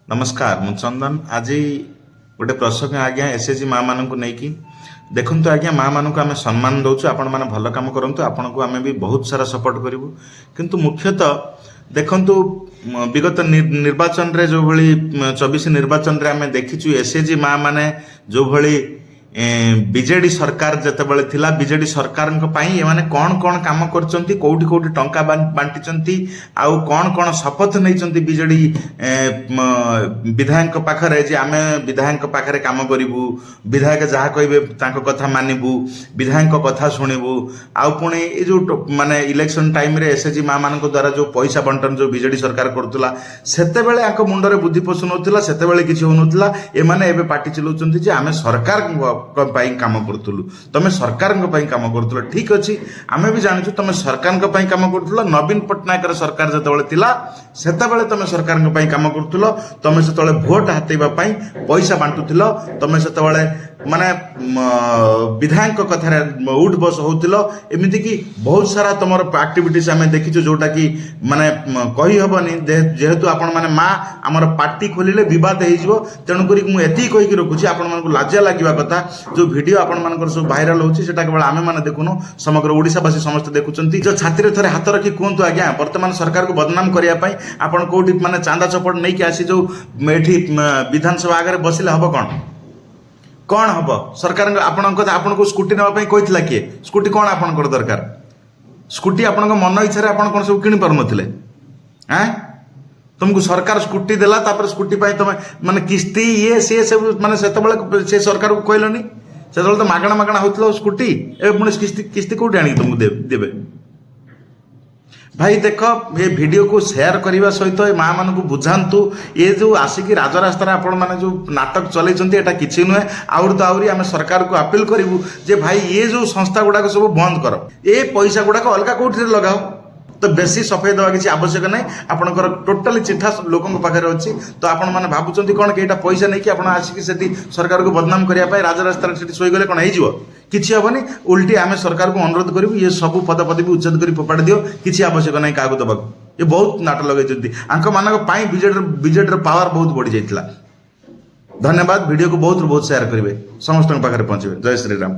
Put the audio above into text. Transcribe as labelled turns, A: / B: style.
A: नमस्कार मु चंदन आज गोटे प्रसंग आज्ञा एसएचजी माँ मान नहीं देखु आज्ञा माँ मानक आम सम्मान दौचु आपण मैंने भल कम करूँ आपन को आम भी बहुत सारा सपोर्ट करूँ किंतु मुख्यतः देखु विगत निर्वाचन रे जो भली 24 निर्वाचन रे आम देखीचु एसएचजी माँ माने जो भली बीजेडी सरकार जितेबाला थिला बीजेडी सरकार एमाने कौन कौन काम करचंती कोठी कोठी टंका बांटी आउ कौन कौन शपथ नहीं बीजेडी विधायक पाखरे जे आमे विधायक पाखरे काम करिवु विधायक जहाँ कहबे तांको कथा मानिबु विधायक कथा शुणिबु आउ पुणी ए जो माने इलेक्शन टाइम रे एसएचजी माँ मान द्वारा जो पैसा बंटन जो बीजेडी सरकार करतुला सेतेबेले आंको मुंडरे बुद्धि पसु नथुला सेतेबेले किछि होनुतला एमाने एबे पार्टी चलाउचंती जे आमे सरकार काम करूँ तुम सरकार काम करूँ ठीक अच्छे आम भी जाचु तुम सरकार काम करूँ नवीन पट्टनायक सरकार जो तुम सरकार काम करूँ तुम से भोट हाथापी पैसा बांटुल तुम से माने विधायक कथार उठ बस होतिल एमती कि बहुत सारा तुम एक्टिविटीज आम देखीचु जोटा कि माने कही हबनी जेहेतु आपण माने माँ आमर पार्टी खोलिले विवाद हो तेणुक मुझे कहीकि रखुची आपण मानक लाजिया लगे कथा जो वीडियो आपण मानकर सब भाइराल होची सेटा केवल आमे माने देखुनो समग्र ओडिशावासी समस्त देखुचंती जो छाती रे थरे हाथ रखी कहतु आज्ञा वर्तमान सरकार को बदनाम करिया पई आपण कोठी माने चांदा चपड़ नहीं कि आसी जो एठी विधानसभा आगे बसिले हबो कौन हम सरकार आपको स्कूटी नापी कही किए स्कूटी कौन आप दरकार स्कूटी आपण मन इच्छा आप सब किणी पार नथिले तुमको सरकार स्कूटी देला तापर स्कूटी पाई तुम माने किस्ती ये सी सब माने से सरकार को कहलनी से तो मागणा मागणा होता स्कूटी ए पुणी किस्ती कौटी आनी तुमको देवे भाई देख ये वीडियो को शेयर करने सहित माँ मान बुझातु ये जो आसिक राजरास्तार आपण मैंने जो नाटक चलते यहाँ किसी नुहे आउर तो आउरी आम सरकार को अपील करूँ जे भाई ये जो संस्था गुड़ाक सब बंद कर ए पैसा गुड़ाक अलग कौटी लगाओ तो बेसी सफाई देवा किसी आवश्यक नहीं आपंकर टोटाली चिठा लोकों पाखे अच्छी तो आपण मैंने भावुं कौन कि यहाँ पैसा नहीं कि आसिक सरकार को बदनाम करने राजरास्तार शोगले कौन हो किसी हेनी उल्टी आम सरकार को अनुरोध करूँ ये सब पदपदवी भी उच्छेद कर फोपाड़ी दियो किसी आवश्यक नहीं क्या दबा ये बहुत नाट लगे आंक मान बीजेडी पावर बहुत बढ़ी जाता धन्यवाद वीडियो को बहुत शेयर करेंगे समस्त पाखे पहुंचे जय श्री राम।